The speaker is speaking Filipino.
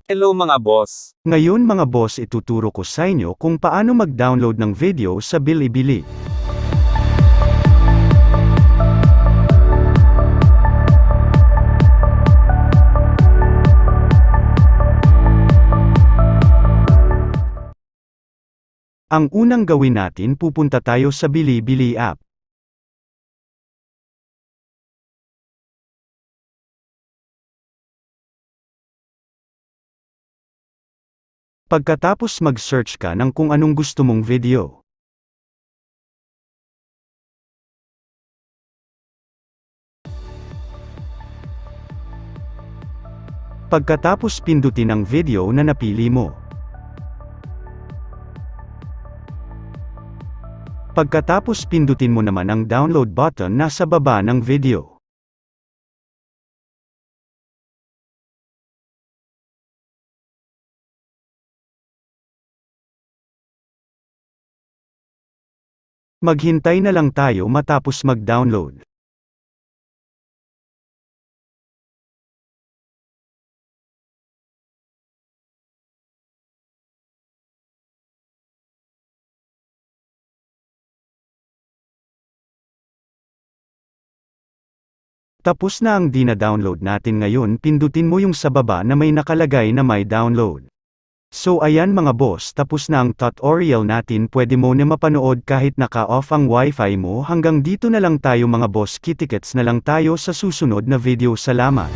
Hello mga boss! Ngayon mga boss ituturo ko sa inyo kung paano mag-download ng video sa Bilibili. Ang unang gawin natin, pupunta tayo sa Bilibili app. Pagkatapos mag-search ka ng kung anong gusto mong video. Pagkatapos pindutin ang video na napili mo. Pagkatapos pindutin mo naman ang download button nasa baba ng video. Maghintay na lang tayo matapos mag-download. Tapos na ang dina-download natin, ngayon pindutin mo yung sa baba na may nakalagay na may download. So ayan mga boss, tapos na ang tutorial natin. Pwede mo na mapanood kahit naka-off ang wifi mo. Hanggang dito na lang tayo mga boss, kitikets na lang tayo sa susunod na video. Salamat.